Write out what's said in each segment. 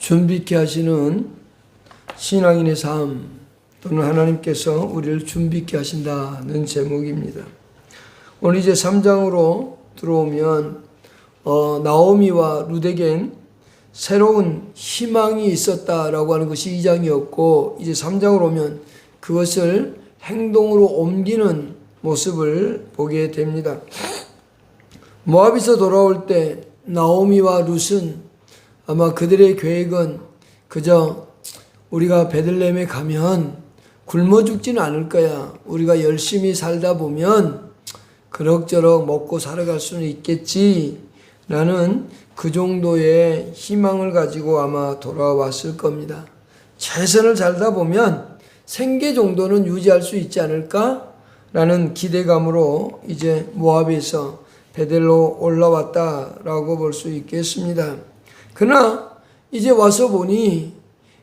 준비케 하시는 신앙인의 삶 또는 하나님께서 우리를 준비케 하신다는 제목입니다. 오늘 이제 3장으로 들어오면 나오미와 룻에겐 새로운 희망이 있었다라고 하는 것이 2장이었고 이제 3장으로 오면 그것을 행동으로 옮기는 모습을 보게 됩니다. 모압에서 돌아올 때 나오미와 룻은 아마 그들의 계획은 그저 우리가 베들레헴에 가면 굶어 죽지는 않을 거야. 우리가 열심히 살다 보면 그럭저럭 먹고 살아갈 수는 있겠지. 라는 그 정도의 희망을 가지고 아마 돌아왔을 겁니다. 최선을 살다 보면 생계 정도는 유지할 수 있지 않을까? 라는 기대감으로 이제 모압에서 베델로 올라왔다라고 볼 수 있겠습니다. 그러나 이제 와서 보니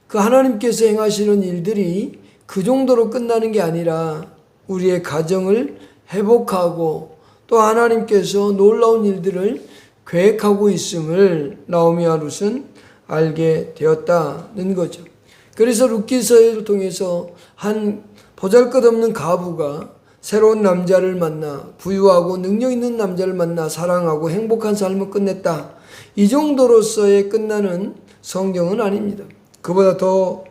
그 하나님께서 행하시는 일들이 그 정도로 끝나는 게 아니라 우리의 가정을 회복하고 또 하나님께서 놀라운 일들을 계획하고 있음을 나오미와 룻은 알게 되었다는 거죠. 그래서 룻기서를 통해서 한 보잘것없는 과부가 새로운 남자를 만나 부유하고 능력 있는 남자를 만나 사랑하고 행복한 삶을 끝냈다. 이 정도로서의 끝나는 성경은 아닙니다. 그보다 더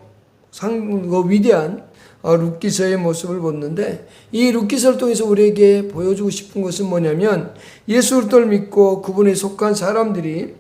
위대한 룻기서의 모습을 보는데 이 룻기서를 통해서 우리에게 보여주고 싶은 것은 뭐냐면 예수 그리스도를 믿고 그분에 속한 사람들이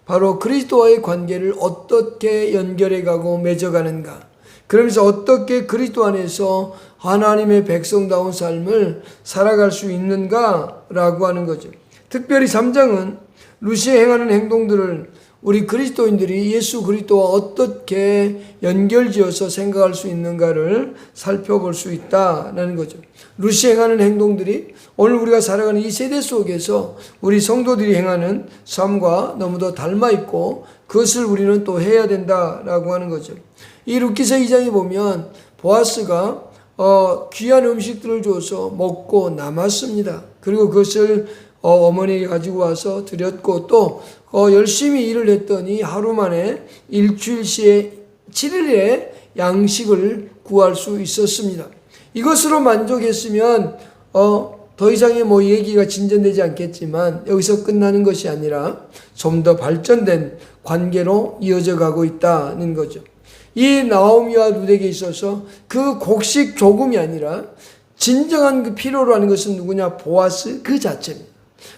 바로 그리스도와의 관계를 어떻게 연결해가고 맺어가는가, 그러면서 어떻게 그리스도 안에서 하나님의 백성다운 삶을 살아갈 수 있는가라고 하는 거죠. 특별히 3장은 룻이 행하는 행동들을 우리 그리스도인들이 예수 그리스도와 어떻게 연결지어서 생각할 수 있는가를 살펴볼 수 있다는 거죠. 룻이 행하는 행동들이 오늘 우리가 살아가는 이 세대 속에서 우리 성도들이 행하는 삶과 너무도 닮아있고 그것을 우리는 또 해야 된다라고 하는 거죠. 이 룻기서 2장에 보면 보아스가 귀한 음식들을 줘서 먹고 남았습니다. 그리고 그것을 어머니에게 가지고 와서 드렸고 또 열심히 일을 했더니 하루 만에 일주일치의 7일의 양식을 구할 수 있었습니다. 이것으로 만족했으면 더 이상의 얘기가 진전되지 않겠지만 여기서 끝나는 것이 아니라 좀 더 발전된 관계로 이어져 가고 있다는 거죠. 이 나오미와 룻에게 있어서 그 곡식 조금이 아니라 진정한 그 필요로 하는 것은 누구냐? 보아스 그 자체입니다.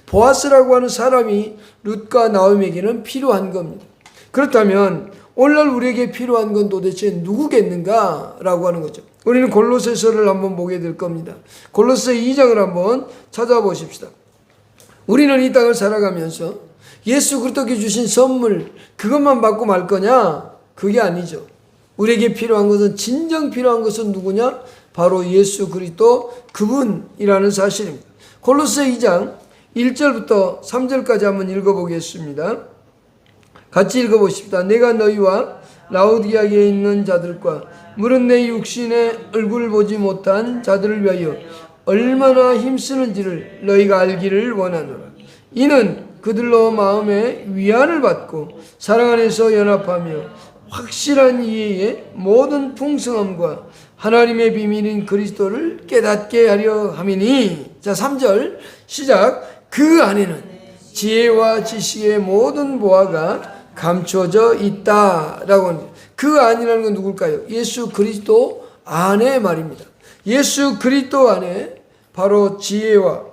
보아스라고 하는 사람이 룻과 나오미에게는 필요한 겁니다. 그렇다면 오늘날 우리에게 필요한 건 도대체 누구겠는가라고 하는 거죠. 우리는 골로새서를 한번 보게 될 겁니다. 골로새 2장을 한번 찾아보십시다. 우리는 이 땅을 살아가면서 예수 그리스도께 주신 선물 그것만 받고 말 거냐? 그게 아니죠. 우리에게 필요한 것은 진정 필요한 것은 누구냐? 바로 예수 그리스도 그분이라는 사실입니다. 골로새 2장 1절부터 3절까지 한번 읽어보겠습니다. 같이 읽어보십시다. 내가 너희와 라오디게아에 있는 자들과 물은 내 육신의 얼굴을 보지 못한 자들을 위하여 얼마나 힘쓰는지를 너희가 알기를 원하노라. 이는 그들로 마음에 위안을 받고 사랑 안에서 연합하며 확실한 이해의 모든 풍성함과 하나님의 비밀인 그리스도를 깨닫게 하려 함이니. 자, 3절 시작. 그 안에는 지혜와 지식의 모든 보화가 감춰져 있다라고 합니다. 그 안이라는 건 누굴까요? 예수 그리스도 안에 말입니다. 예수 그리스도 안에 바로 지혜와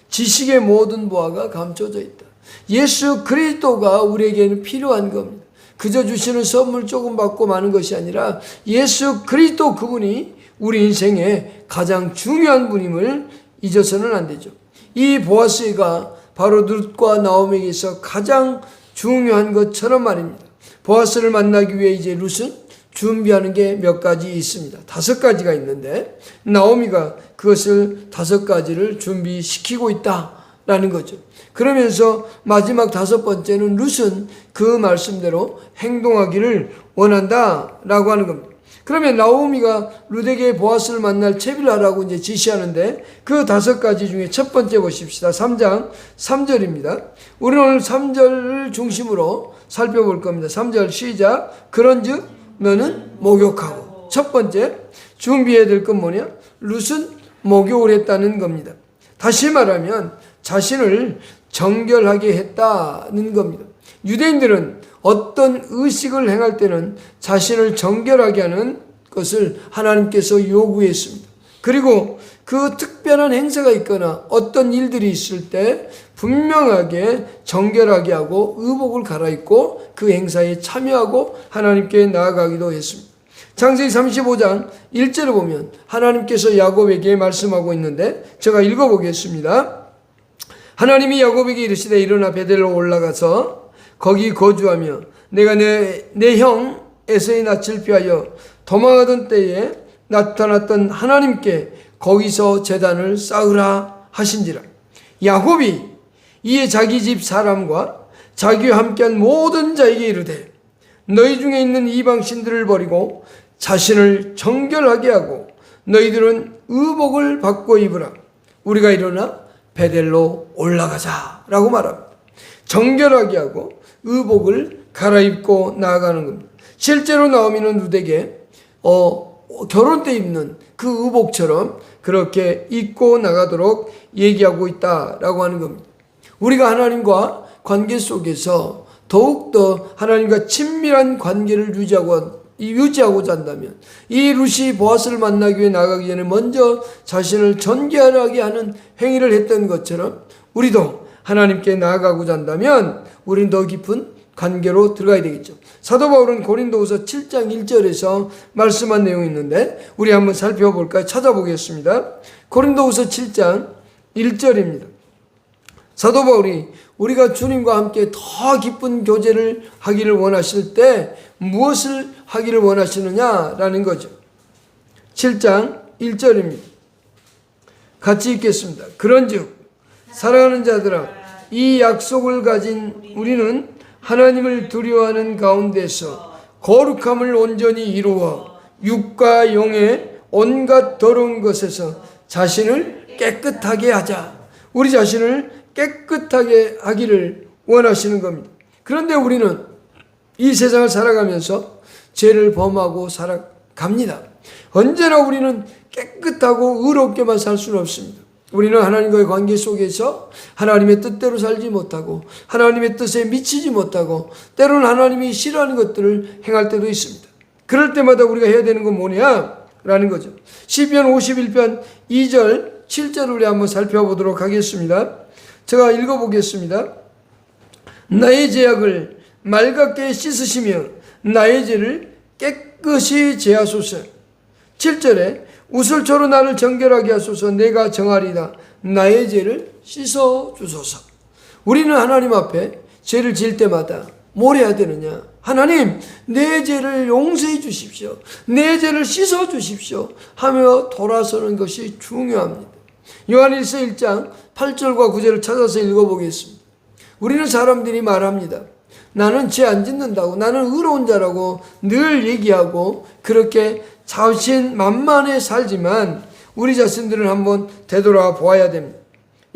지식의 모든 보화가 감춰져 있다. 예수 그리스도가 우리에게는 필요한 겁니다. 그저 주시는 선물 조금 받고 마는 것이 아니라 예수 그리스도 그분이 우리 인생의 가장 중요한 분임을 잊어서는 안 되죠. 이 보아스가 바로 룻과 나오미에게서 가장 중요한 것처럼 말입니다. 보아스를 만나기 위해 이제 룻은 준비하는 게 몇 가지 있습니다. 5가지가 있는데 나오미가 그것을 5가지를 준비시키고 있다라는 거죠. 그러면서 마지막 5번째는 룻은 그 말씀대로 행동하기를 원한다라고 하는 겁니다. 그러면 나오미가 룻에게 보아스를 만날 채비를 하라고 이제 지시하는데 그 5가지 중에 첫 번째 보십시다. 3장 3절입니다. 우리는 오늘 3절을 중심으로 살펴볼 겁니다. 3절 시작. 그런즉 너는 목욕하고. 첫 번째 준비해야 될 건 뭐냐? 룻은 목욕을 했다는 겁니다. 다시 말하면 자신을 정결하게 했다는 겁니다. 유대인들은 어떤 의식을 행할 때는 자신을 정결하게 하는 것을 하나님께서 요구했습니다. 그리고 그 특별한 행사가 있거나 어떤 일들이 있을 때 분명하게 정결하게 하고 의복을 갈아입고 그 행사에 참여하고 하나님께 나아가기도 했습니다. 창세기 35장 1절을 보면 하나님께서 야곱에게 말씀하고 있는데 제가 읽어보겠습니다. 하나님이 야곱에게 이르시되 일어나 베델로 올라가서 거기 거주하며 내가 내 형 에서의 낯을 피하여 도망하던 때에 나타났던 하나님께 거기서 제단을 쌓으라 하신지라. 야곱이 이에 자기 집 사람과 자기와 함께한 모든 자에게 이르되 너희 중에 있는 이방신들을 버리고 자신을 정결하게 하고 너희들은 의복을 바꿔 입으라. 우리가 일어나 베델로 올라가자 라고 말합니다. 정결하게 하고 의복을 갈아입고 나아가는 겁니다. 실제로 나오미는 룻에게 결혼 때 입는 그 의복처럼 그렇게 입고 나가도록 얘기하고 있다라고 하는 겁니다. 우리가 하나님과 관계 속에서 더욱더 하나님과 친밀한 관계를 유지하고자 한다면 이 룻이 보아스를 만나기 위해 나가기 전에 먼저 자신을 정결하게 하는 행위를 했던 것처럼 우리도 하나님께 나아가고자 한다면 우리는 더 깊은 관계로 들어가야 되겠죠. 사도 바울은 고린도후서 7장 1절에서 말씀한 내용이 있는데 우리 한번 살펴볼까요? 찾아보겠습니다. 고린도후서 7장 1절입니다. 사도 바울이 우리가 주님과 함께 더 깊은 교제를 하기를 원하실 때 무엇을 하기를 원하시느냐라는 거죠. 7장 1절입니다. 같이 읽겠습니다. 그런즉 사랑하는 자들아 이 약속을 가진 우리는 하나님을 두려워하는 가운데서 거룩함을 온전히 이루어 육과 영의 온갖 더러운 것에서 자신을 깨끗하게 하자. 우리 자신을 깨끗하게 하기를 원하시는 겁니다. 그런데 우리는 이 세상을 살아가면서 죄를 범하고 살아갑니다. 언제나 우리는 깨끗하고 의롭게만 살 수는 없습니다. 우리는 하나님과의 관계 속에서 하나님의 뜻대로 살지 못하고 하나님의 뜻에 미치지 못하고 때로는 하나님이 싫어하는 것들을 행할 때도 있습니다. 그럴 때마다 우리가 해야 되는 건 뭐냐라는 거죠. 시편 51편 2절 7절을 우리 한번 살펴보도록 하겠습니다. 제가 읽어보겠습니다. 나의 죄악을 맑게 씻으시며 나의 죄를 깨끗이 제하소서. 7절에 우슬초로 나를 정결하게 하소서. 내가 정하리다. 나의 죄를 씻어주소서. 우리는 하나님 앞에 죄를 지을 때마다 뭘 해야 되느냐? 하나님, 내 죄를 용서해 주십시오. 내 죄를 씻어 주십시오. 하며 돌아서는 것이 중요합니다. 요한일서 1장 8절과 9절을 찾아서 읽어보겠습니다. 우리는 사람들이 말합니다. 나는 죄 안 짓는다고, 나는 의로운 자라고 늘 얘기하고 그렇게 자신만만해 살지만 우리 자신들은 한번 되돌아 보아야 됩니다.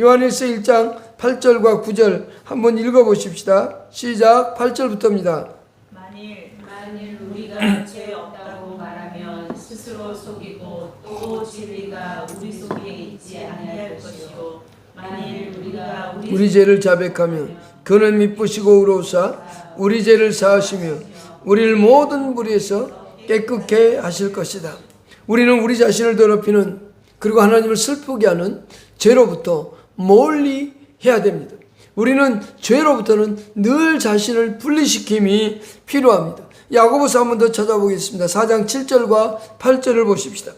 요한일서 1장 8절과 9절 한번 읽어보십시다. 시작. 8절부터입니다. 만일 우리가 죄 없다고 말하면 스스로 속이고 또 진리가 우리 속에 있지 아니할 것이요 만일 우리가 우리 죄를 자백하면 그는 미쁘시고 의로우사 우리 죄를 사하시며 우리를 모든 불의에서 깨끗게 하실 것이다. 우리는 우리 자신을 더럽히는 그리고 하나님을 슬프게 하는 죄로부터 멀리 해야 됩니다. 우리는 죄로부터는 늘 자신을 분리시킴이 필요합니다. 야고보서 한번 더 찾아보겠습니다. 4장 7절과 8절을 보십시다.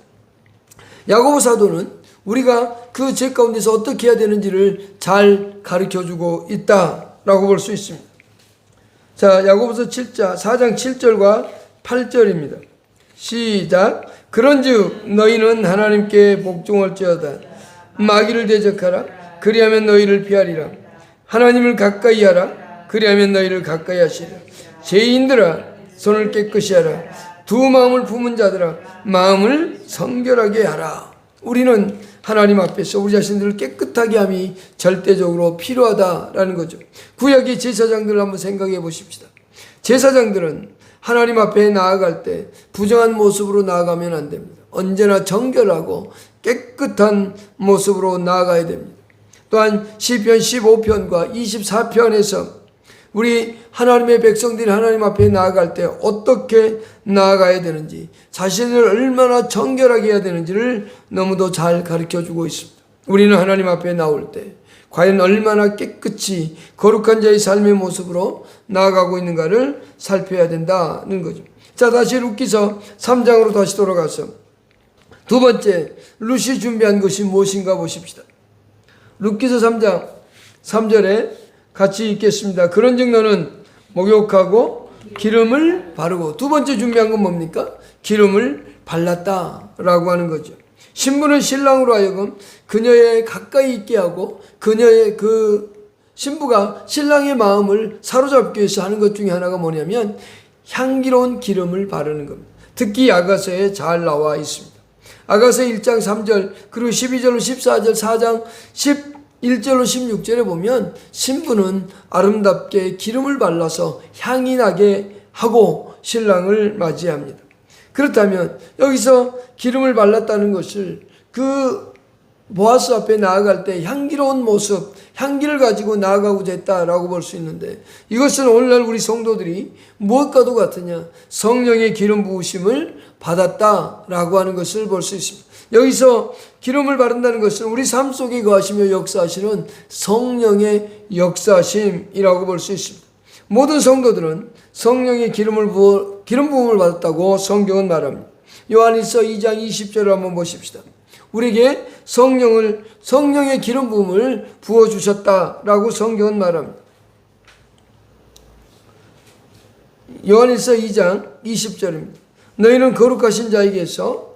야고보 사도는 우리가 그 죄 가운데서 어떻게 해야 되는지를 잘 가르쳐주고 있다라고 볼 수 있습니다. 자, 야고보서 4장 7절과 8절입니다. 시작. 그런즉 너희는 하나님께 복종할지어다. 마귀를 대적하라. 그리하면 너희를 피하리라. 하나님을 가까이 하라. 그리하면 너희를 가까이 하시리라. 죄인들아 손을 깨끗이 하라. 두 마음을 품은 자들아 마음을 성결하게 하라. 우리는 하나님 앞에서 우리 자신들을 깨끗하게 함이 절대적으로 필요하다라는 거죠. 구약의 제사장들을 한번 생각해 보십시다. 제사장들은 하나님 앞에 나아갈 때 부정한 모습으로 나아가면 안 됩니다. 언제나 정결하고 깨끗한 모습으로 나아가야 됩니다. 또한 시편 15편과 24편에서 우리 하나님의 백성들이 하나님 앞에 나아갈 때 어떻게 나아가야 되는지, 자신을 얼마나 정결하게 해야 되는지를 너무도 잘 가르쳐주고 있습니다. 우리는 하나님 앞에 나올 때 과연 얼마나 깨끗이 거룩한 자의 삶의 모습으로 나아가고 있는가를 살펴야 된다는 거죠. 자, 다시 룻기서 3장으로 다시 돌아가서 두 번째 룻이 준비한 것이 무엇인가 보십시다. 룻기서 3장 3절에 같이 읽겠습니다. 그런즉 너는 목욕하고 기름을 바르고, 두 번째 준비한 건 뭡니까? 기름을 발랐다라고 하는 거죠. 신부는 신랑으로 하여금 그녀에 가까이 있게 하고 그녀의 신부가 신랑의 마음을 사로잡기 위해서 하는 것 중에 하나가 뭐냐면 향기로운 기름을 바르는 겁니다. 특히 아가서에 잘 나와 있습니다. 아가서 1장 3절 그리고 12절로 14절 4장 11절로 16절에 보면 신부는 아름답게 기름을 발라서 향이 나게 하고 신랑을 맞이합니다. 그렇다면 여기서 기름을 발랐다는 것을 그 보아스 앞에 나아갈 때 향기로운 모습, 향기를 가지고 나아가고자 했다라고 볼 수 있는데, 이것은 오늘날 우리 성도들이 무엇과도 같으냐? 성령의 기름 부으심을 받았다라고 하는 것을 볼 수 있습니다. 여기서 기름을 바른다는 것은 우리 삶 속에 거하시며 역사하시는 성령의 역사심이라고 볼 수 있습니다. 모든 성도들은 성령의 기름 부음을 받았다고 성경은 말합니다. 요한일서 2장 20절을 한번 보십시다. 우리에게 성령의 기름 부음을 부어주셨다라고 성경은 말합니다. 요한일서 2장 20절입니다. 너희는 거룩하신 자에게서,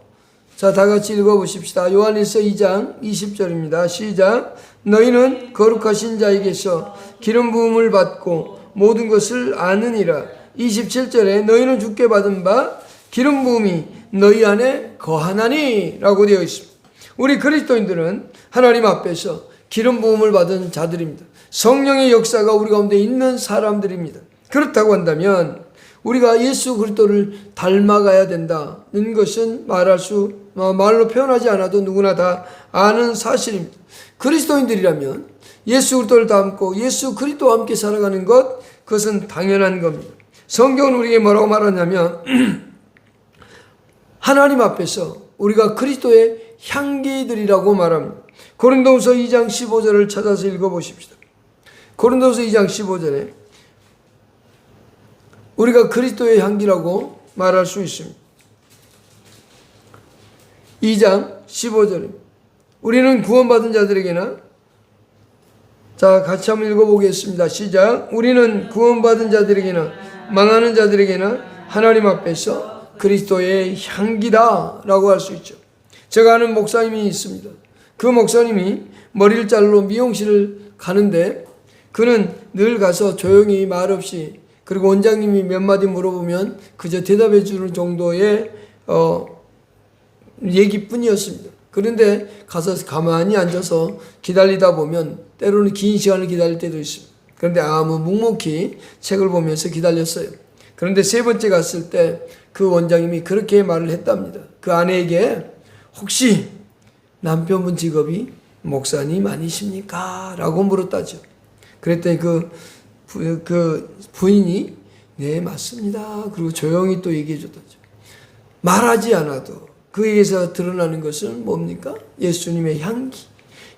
자, 다 같이 읽어보십시다. 요한일서 2장 20절입니다. 시작. 너희는 거룩하신 자에게서 기름 부음을 받고 모든 것을 아느니라. 27절에 너희는 주께 받은 바 기름 부음이 너희 안에 거하나니 라고 되어 있습니다. 우리 그리스도인들은 하나님 앞에서 기름 부음을 받은 자들입니다. 성령의 역사가 우리 가운데 있는 사람들입니다. 그렇다고 한다면 우리가 예수 그리스도를 닮아가야 된다는 것은 말로 표현하지 않아도 누구나 다 아는 사실입니다. 그리스도인들이라면 예수 그리스도를 닮고 예수 그리스도와 함께 살아가는 것, 그것은 당연한 겁니다. 성경은 우리에게 뭐라고 말하냐면 하나님 앞에서 우리가 그리스도의 향기들이라고 말합니다. 고린도후서 2장 15절을 찾아서 읽어보십시다. 고린도후서 2장 15절에 우리가 그리스도의 향기라고 말할 수 있습니다. 2장 15절입니다. 우리는 구원받은 자들에게나, 자, 같이 한번 읽어보겠습니다. 시작. 우리는 구원받은 자들에게나 망하는 자들에게나 하나님 앞에서 그리스도의 향기다 라고 할 수 있죠. 제가 아는 목사님이 있습니다. 그 목사님이 머리를 자르러 미용실을 가는데 그는 늘 가서 조용히 말없이, 그리고 원장님이 몇 마디 물어보면 그저 대답해 주는 정도의 얘기뿐이었습니다. 그런데 가서 가만히 앉아서 기다리다 보면 때로는 긴 시간을 기다릴 때도 있습니다. 그런데 묵묵히 책을 보면서 기다렸어요. 그런데 세 번째 갔을 때 그 원장님이 그렇게 말을 했답니다. 그 아내에게 혹시 남편분 직업이 목사님 아니십니까? 라고 물었다죠. 그랬더니 그 부인이 네 맞습니다. 그리고 조용히 또 얘기해 줬다죠. 말하지 않아도 그에게서 드러나는 것은 뭡니까? 예수님의 향기,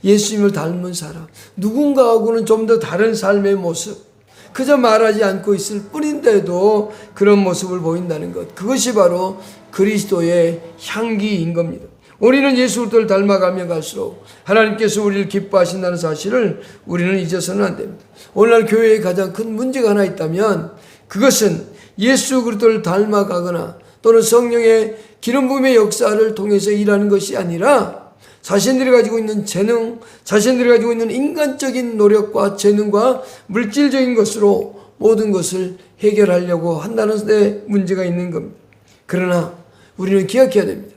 예수님을 닮은 사람, 누군가하고는 좀 더 다른 삶의 모습, 그저 말하지 않고 있을 뿐인데도 그런 모습을 보인다는 것, 그것이 바로 그리스도의 향기인 겁니다. 우리는 예수 그리스도를 닮아가며 갈수록 하나님께서 우리를 기뻐하신다는 사실을 우리는 잊어서는 안 됩니다. 오늘날 교회에 가장 큰 문제가 하나 있다면 그것은 예수 그리스도를 닮아가거나 또는 성령의 기름 부음의 역사를 통해서 일하는 것이 아니라 자신들이 가지고 있는 재능, 자신들이 가지고 있는 인간적인 노력과 재능과 물질적인 것으로 모든 것을 해결하려고 한다는 데 문제가 있는 겁니다. 그러나 우리는 기억해야 됩니다.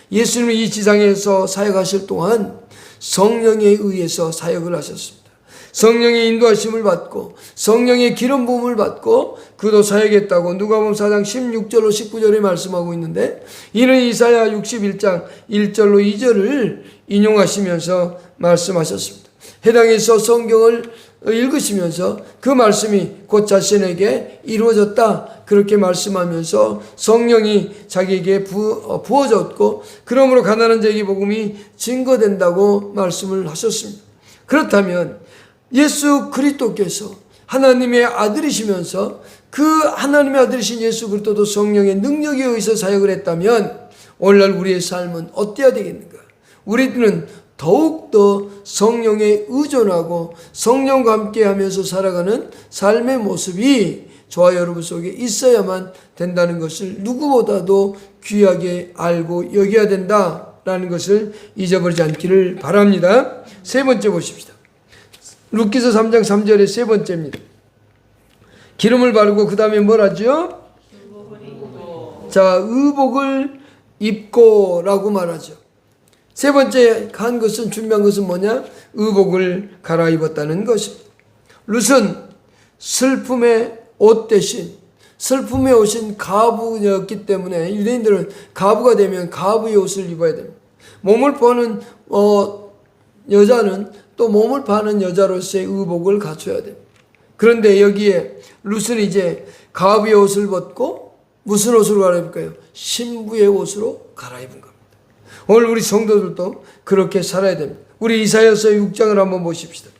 예수님은 이 지상에서 사역하실 동안 성령에 의해서 사역을 하셨습니다. 성령의 인도하심을 받고 성령의 기름 부음을 받고 그도 사역했다고 누가복음 4장 16절로 19절에 말씀하고 있는데, 이는 이사야 61장 1절로 2절을 인용하시면서 말씀하셨습니다. 해당해서 성경을 읽으시면서 그 말씀이 곧 자신에게 이루어졌다 그렇게 말씀하면서 성령이 자기에게 부어졌고 그러므로 가난한 자에게 복음이 증거된다고 말씀을 하셨습니다. 그렇다면 예수 그리스도께서 하나님의 아들이시면서 그 하나님의 아들이신 예수 그리스도도 성령의 능력에 의해서 사역을 했다면 오늘날 우리의 삶은 어때야 되겠는가? 우리들은 더욱더 성령에 의존하고 성령과 함께하면서 살아가는 삶의 모습이 저와 여러분 속에 있어야만 된다는 것을 누구보다도 귀하게 알고 여겨야 된다라는 것을 잊어버리지 않기를 바랍니다. 세 번째 보십시다. 룻기서 3장 3절의 세 번째입니다. 기름을 바르고 그 다음에 뭘 하죠? 자, 의복을 입고 라고 말하죠. 세 번째 한 것은, 준비한 것은 뭐냐? 의복을 갈아입었다는 것입니다. 룻은 슬픔의 옷 대신 슬픔의 옷인 가부였기 때문에 유대인들은 가부가 되면 가부의 옷을 입어야 됩니다. 몸을 파는 여자는 또 몸을 파는 여자로서의 의복을 갖춰야 됩니다. 그런데 여기에 룻은 이제 가부의 옷을 벗고 무슨 옷으로 갈아입을까요? 신부의 옷으로 갈아입은 겁니다. 오늘 우리 성도들도 그렇게 살아야 됩니다. 우리 이사야서 6장을 한번 보십시다.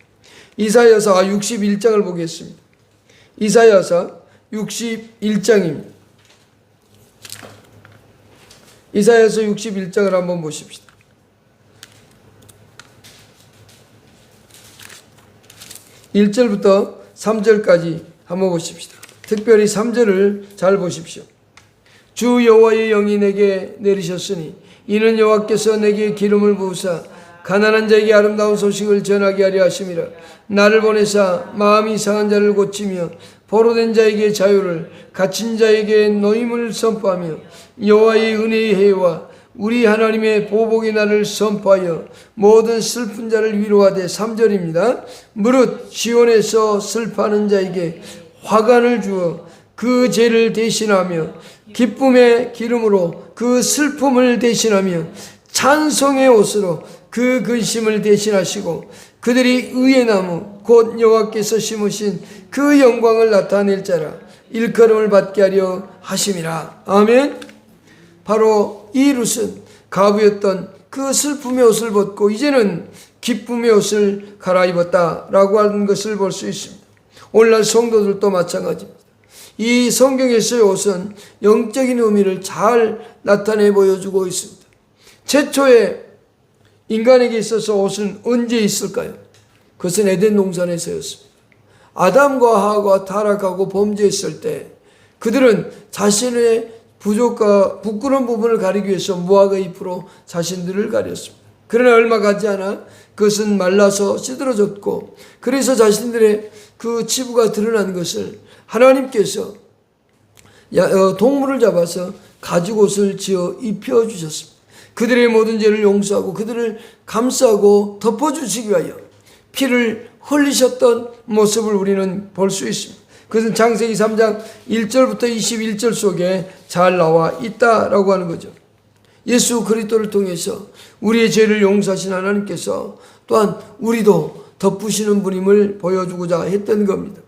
이사야서 61장을 보겠습니다. 이사야서 61장입니다. 이사야서 61장을 한번 보십시다. 1절부터 3절까지 한번 보십시다. 특별히 3절을 잘 보십시오. 주 여호와의 영이 내게 내리셨으니 이는 여호와께서 내게 기름을 부으사 가난한 자에게 아름다운 소식을 전하게 하려 하심이라. 나를 보내사 마음이 상한 자를 고치며 포로된 자에게 자유를, 갇힌 자에게 노임을 선포하며 여호와의 은혜의 해와 우리 하나님의 보복의 날을 선포하여 모든 슬픈 자를 위로하되. 3절입니다. 무릇 시온에서 슬퍼하는 자에게 화관을 주어 그 죄를 대신하며 기쁨의 기름으로 그 슬픔을 대신하며 찬송의 옷으로 그 근심을 대신하시고 그들이 의의 나무 곧 여호와께서 심으신 그 영광을 나타낼 자라 일컬음을 받게 하려 하심이라. 아멘. 바로 이 룻은 가부였던 그 슬픔의 옷을 벗고 이제는 기쁨의 옷을 갈아입었다라고 하는 것을 볼 수 있습니다. 오늘날 성도들도 마찬가지입니다. 이 성경에서의 옷은 영적인 의미를 잘 나타내 보여주고 있습니다. 최초에 인간에게 있어서 옷은 언제 있을까요? 그것은 에덴 동산에서였습니다. 아담과 하와가 타락하고 범죄했을 때 그들은 자신의 부족과 부끄러운 부분을 가리기 위해서 무화과 잎으로 자신들을 가렸습니다. 그러나 얼마 가지 않아 그것은 말라서 시들어졌고 그래서 자신들의 그 치부가 드러난 것을 하나님께서 동물을 잡아서 가죽옷을 지어 입혀주셨습니다. 그들의 모든 죄를 용서하고 그들을 감싸고 덮어주시기 위하여 피를 흘리셨던 모습을 우리는 볼 수 있습니다. 그것은 창세기 3장 1절부터 21절 속에 잘 나와 있다라고 하는 거죠. 예수 그리스도를 통해서 우리의 죄를 용서하신 하나님께서 또한 우리도 덮으시는 분임을 보여주고자 했던 겁니다.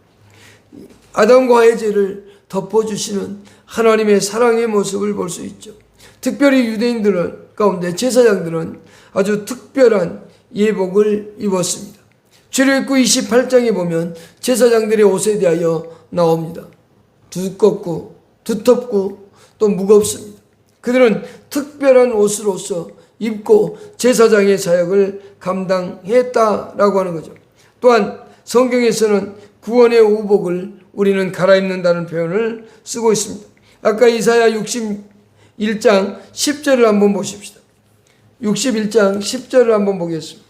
아담과 하와의 죄를 덮어주시는 하나님의 사랑의 모습을 볼 수 있죠. 특별히 유대인들 가운데 제사장들은 아주 특별한 예복을 입었습니다. 출애굽기 28장에 보면 제사장들의 옷에 대하여 나옵니다. 두껍고 두텁고 또 무겁습니다. 그들은 특별한 옷으로서 입고 제사장의 사역을 감당했다라고 하는 거죠. 또한 성경에서는 구원의 의복을 우리는 갈아입는다는 표현을 쓰고 있습니다. 아까 이사야 61장 10절을 한번 보십시다. 61장 10절을 한번 보겠습니다.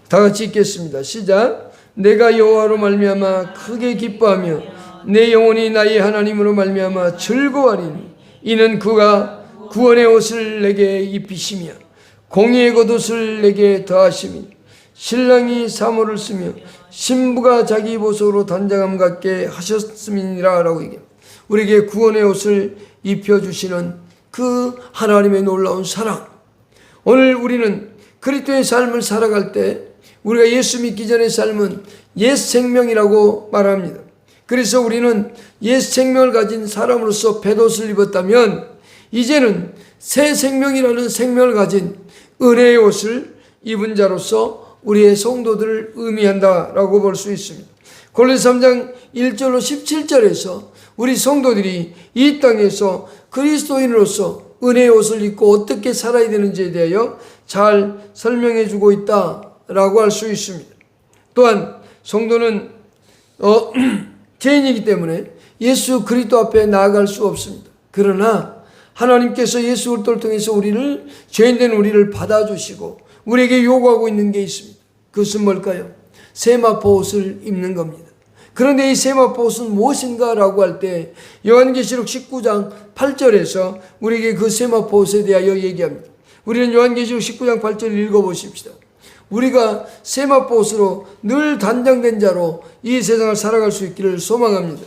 다 같이 읽겠습니다. 시작. 내가 여호와로 말미암아 크게 기뻐하며 내 영혼이 나의 하나님으로 말미암아 즐거워하리니 이는 그가 구원의 옷을 내게 입히시며 공의의 겉옷을 내게 더하시니 신랑이 사모를 쓰며 신부가 자기 보석으로 단장함 같게 하셨음이니라 라고 얘기합니다. 우리에게 구원의 옷을 입혀주시는 그 하나님의 놀라운 사랑. 오늘 우리는 그리스도의 삶을 살아갈 때 우리가 예수 믿기 전의 삶은 옛 생명이라고 말합니다. 그래서 우리는 옛 생명을 가진 사람으로서 뱃옷을 입었다면 이제는 새 생명이라는 생명을 가진 은혜의 옷을 입은 자로서 우리의 성도들을 의미한다라고 볼 수 있습니다. 골로새 3장 1절로 17절에서 우리 성도들이 이 땅에서 그리스도인으로서 은혜의 옷을 입고 어떻게 살아야 되는지에 대하여 잘 설명해 주고 있다라고 할 수 있습니다. 또한 성도는 죄인이기 때문에 예수 그리스도 앞에 나아갈 수 없습니다. 그러나 하나님께서 예수 그리스도를 통해서 우리를 죄인된 우리를 받아주시고 우리에게 요구하고 있는 게 있습니다. 그것은 뭘까요? 세마포 옷을 입는 겁니다. 그런데 이 세마포 옷은 무엇인가라고 할 때 요한계시록 19장 8절에서 우리에게 그 세마포 옷에 대하여 얘기합니다. 우리는 요한계시록 19장 8절을 읽어보십시다. 우리가 세마포 옷으로 늘 단장된 자로 이 세상을 살아갈 수 있기를 소망합니다.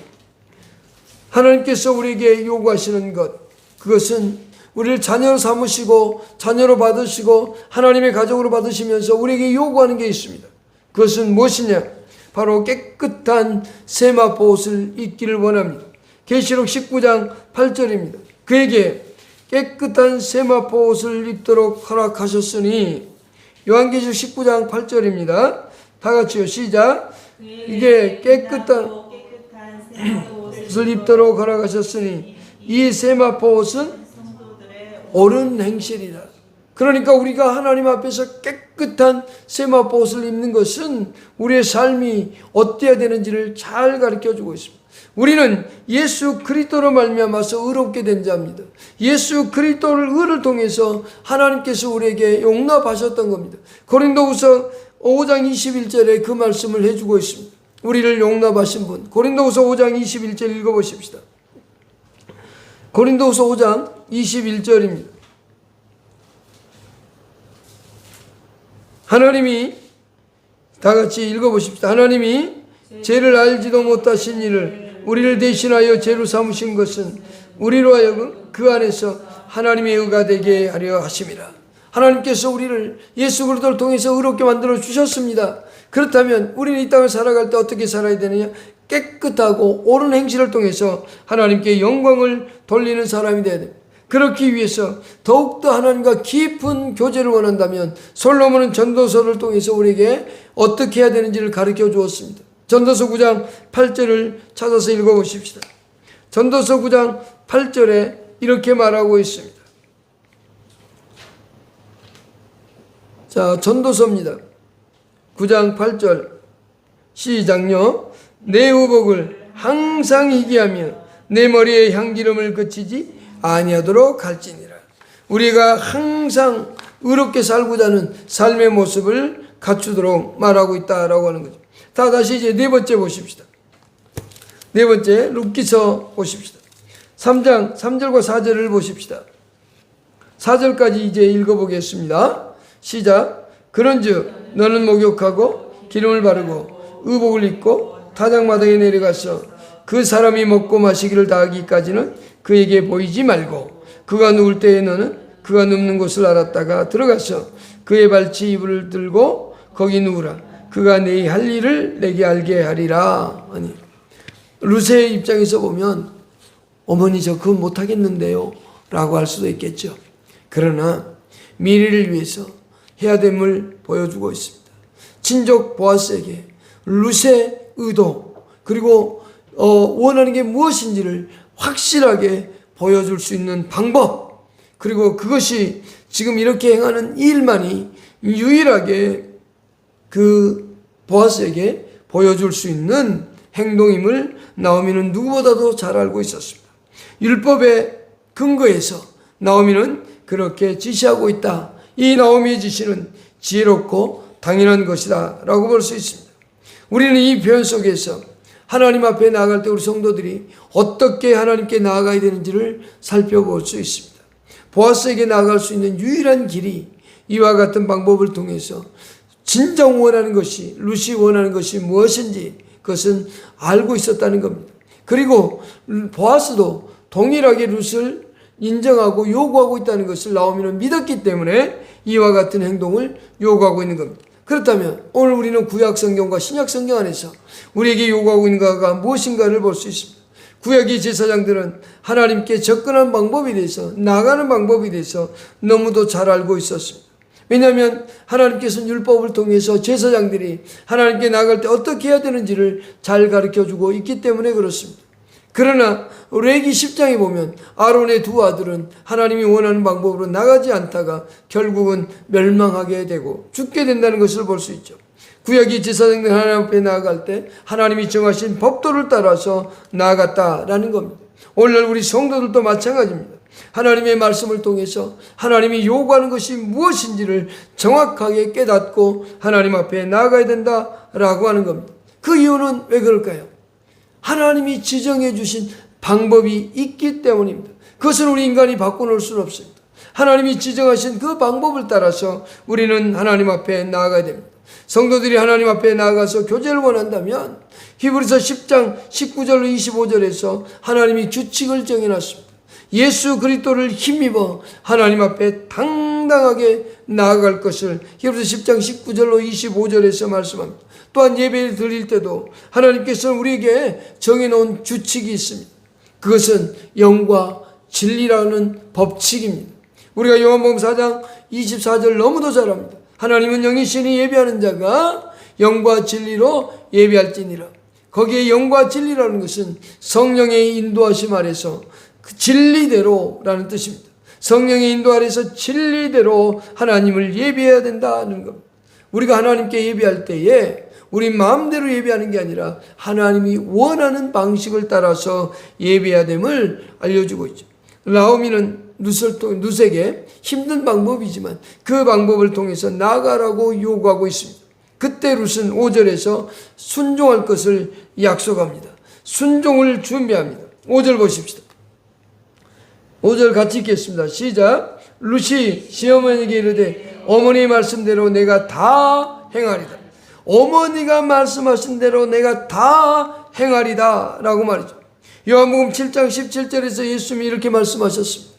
하나님께서 우리에게 요구하시는 것, 그것은 우리를 자녀로 삼으시고 자녀로 받으시고 하나님의 가족으로 받으시면서 우리에게 요구하는 게 있습니다. 그것은 무엇이냐? 바로 깨끗한 세마포 옷을 입기를 원합니다. 계시록 19장 8절입니다. 그에게 깨끗한 세마포 옷을 입도록 허락하셨으니 요한계시록 19장 8절입니다. 다 같이요. 시작. 이게 깨끗한 옷을 입도록 허락하셨으니 이 세마포 옷은 옳은 행실이라. 그러니까 우리가 하나님 앞에서 깨끗한 세마포 옷을 입는 것은 우리의 삶이 어때야 되는지를 잘 가르쳐주고 있습니다. 우리는 예수 그리스도로 말미암아서 의롭게 된 자입니다. 예수 그리스도를 의를 통해서 하나님께서 우리에게 용납하셨던 겁니다. 고린도후서 5장 21절에 그 말씀을 해주고 있습니다. 우리를 용납하신 분. 고린도후서 5장 21절 읽어보십시다. 고린도후서 5장 21절입니다. 하나님이 다 같이 읽어보십시다. 하나님이 죄를 알지도 못하신 이를 우리를 대신하여 죄로 삼으신 것은 우리로 하여금 그 안에서 하나님의 의가 되게 하려 하심이라. 하나님께서 우리를 예수 그리스도를 통해서 의롭게 만들어 주셨습니다. 그렇다면 우리는 이 땅을 살아갈 때 어떻게 살아야 되느냐? 깨끗하고 옳은 행실을 통해서 하나님께 영광을 돌리는 사람이 되어야 됩니다. 그렇기 위해서 더욱더 하나님과 깊은 교제를 원한다면 솔로몬은 전도서를 통해서 우리에게 어떻게 해야 되는지를 가르쳐 주었습니다. 전도서 9장 8절을 찾아서 읽어보십시다. 전도서 9장 8절에 이렇게 말하고 있습니다. 자, 전도서입니다. 9장 8절 시작요. 내 의복을 항상 희귀하며 내 머리에 향기름을 그치지 아니하도록 할지니라. 우리가 항상 의롭게 살고자 하는 삶의 모습을 갖추도록 말하고 있다라고 하는 거죠. 다시 이제 네 번째 보십시다. 네 번째 룻기서 보십시다. 3장 3절과 4절을 보십시다. 4절까지 이제 읽어보겠습니다. 시작. 그런즉 너는 목욕하고 기름을 바르고 의복을 입고 타작마당에 내려가서 그 사람이 먹고 마시기를 다하기까지는 그에게 보이지 말고 그가 누울 때에 너는 그가 눕는 곳을 알았다가 들어가서 그의 발치 이불을 들고 거기 누우라. 그가 내 할 일을 내게 알게 하리라. 아니, 룻의 입장에서 보면 어머니 저 그건 못하겠는데요 라고 할 수도 있겠죠. 그러나 미래를 위해서 해야 됨을 보여주고 있습니다. 친족 보아스에게 룻의 의도 그리고 원하는 게 무엇인지를 확실하게 보여줄 수 있는 방법, 그리고 그것이 지금 이렇게 행하는 일만이 유일하게 그 보아스에게 보여줄 수 있는 행동임을 나오미는 누구보다도 잘 알고 있었습니다. 율법의 근거에서 나오미는 그렇게 지시하고 있다. 이 나오미의 지시는 지혜롭고 당연한 것이다 라고 볼 수 있습니다. 우리는 이 표현 속에서 하나님 앞에 나아갈 때 우리 성도들이 어떻게 하나님께 나아가야 되는지를 살펴볼 수 있습니다. 보아스에게 나아갈 수 있는 유일한 길이 이와 같은 방법을 통해서 진정 원하는 것이, 룻이 원하는 것이 무엇인지 그것은 알고 있었다는 겁니다. 그리고 보아스도 동일하게 룻을 인정하고 요구하고 있다는 것을 나오미는 믿었기 때문에 이와 같은 행동을 요구하고 있는 겁니다. 그렇다면 오늘 우리는 구약 성경과 신약 성경 안에서 우리에게 요구하고 있는 것가 무엇인가를 볼 수 있습니다. 구약의 제사장들은 하나님께 접근하는 방법에 대해서, 나가는 방법에 대해서 너무도 잘 알고 있었습니다. 왜냐하면 하나님께서는 율법을 통해서 제사장들이 하나님께 나갈 때 어떻게 해야 되는지를 잘 가르쳐주고 있기 때문에 그렇습니다. 그러나 레위기 10장에 보면 아론의 두 아들은 하나님이 원하는 방법으로 나가지 않다가 결국은 멸망하게 되고 죽게 된다는 것을 볼 수 있죠. 구약의 제사장들 하나님 앞에 나아갈 때 하나님이 정하신 법도를 따라서 나아갔다라는 겁니다. 오늘날 우리 성도들도 마찬가지입니다. 하나님의 말씀을 통해서 하나님이 요구하는 것이 무엇인지를 정확하게 깨닫고 하나님 앞에 나아가야 된다라고 하는 겁니다. 그 이유는 왜 그럴까요? 하나님이 지정해 주신 방법이 있기 때문입니다. 그것은 우리 인간이 바꿔놓을 수는 없습니다. 하나님이 지정하신 그 방법을 따라서 우리는 하나님 앞에 나아가야 됩니다. 성도들이 하나님 앞에 나아가서 교제를 원한다면 히브리서 10장 19절로 25절에서 하나님이 규칙을 정해놨습니다. 예수 그리스도를 힘입어 하나님 앞에 당당하게 나아갈 것을 히브리서 10장 19절로 25절에서 말씀합니다. 또한 예배를 드릴 때도 하나님께서는 우리에게 정해놓은 규칙이 있습니다. 그것은 영과 진리라는 법칙입니다. 우리가 요한복음 4장 24절 너무도 잘 압니다. 하나님은 영이시니 예배하는 자가 영과 진리로 예배할지니라. 거기에 영과 진리라는 것은 성령의 인도하심 아래서 그 진리대로라는 뜻입니다. 성령의 인도 아래서 진리대로 하나님을 예배해야 된다는 겁니다. 우리가 하나님께 예배할 때에 우리 마음대로 예배하는 게 아니라 하나님이 원하는 방식을 따라서 예배해야 됨을 알려주고 있죠. 나오미는 룻에게 힘든 방법이지만 그 방법을 통해서 나아가라고 요구하고 있습니다. 그때 룻은 5절에서 순종할 것을 약속합니다. 순종을 준비합니다. 5절 보십시다. 5절 같이 읽겠습니다. 시작. 룻이 시어머니에게 이르되 어머니의 말씀대로 내가 다 행하리다. 어머니가 말씀하신 대로 내가 다 행하리다 라고 말이죠. 요한복음 7장 17절에서 예수님이 이렇게 말씀하셨습니다.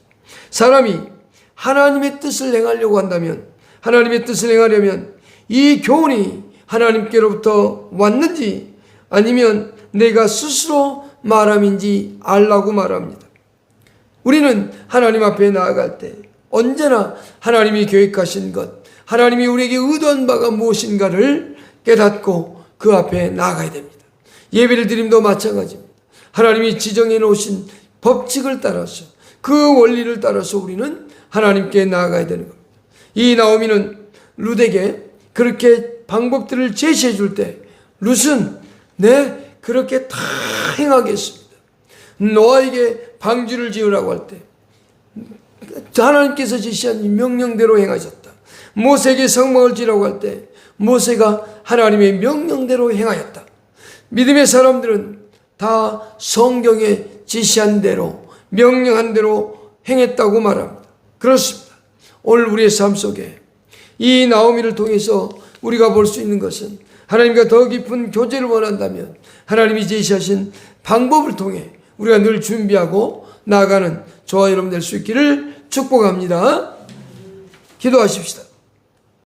사람이 하나님의 뜻을 행하려고 한다면, 하나님의 뜻을 행하려면 이 교훈이 하나님께로부터 왔는지 아니면 내가 스스로 말함인지 알라고 말합니다. 우리는 하나님 앞에 나아갈 때 언제나 하나님이 계획하신 것, 하나님이 우리에게 의도한 바가 무엇인가를 깨닫고 그 앞에 나아가야 됩니다. 예배를 드림도 마찬가지입니다. 하나님이 지정해 놓으신 법칙을 따라서 그 원리를 따라서 우리는 하나님께 나아가야 되는 겁니다. 이 나오미는 룻에게 그렇게 방법들을 제시해 줄 때 룻은 네 그렇게 다 행하겠습니다. 노아에게 방주를 지으라고 할 때 하나님께서 제시한 명령대로 행하셨다. 모세에게 성막을 지으라고 할 때 모세가 하나님의 명령대로 행하였다. 믿음의 사람들은 다 성경에 지시한 대로 명령한 대로 행했다고 말합니다. 그렇습니다. 오늘 우리의 삶 속에 이 나오미를 통해서 우리가 볼 수 있는 것은 하나님과 더 깊은 교제를 원한다면 하나님이 제시하신 방법을 통해 우리가 늘 준비하고 나아가는 저와 여러분 될 수 있기를 축복합니다. 기도하십시다.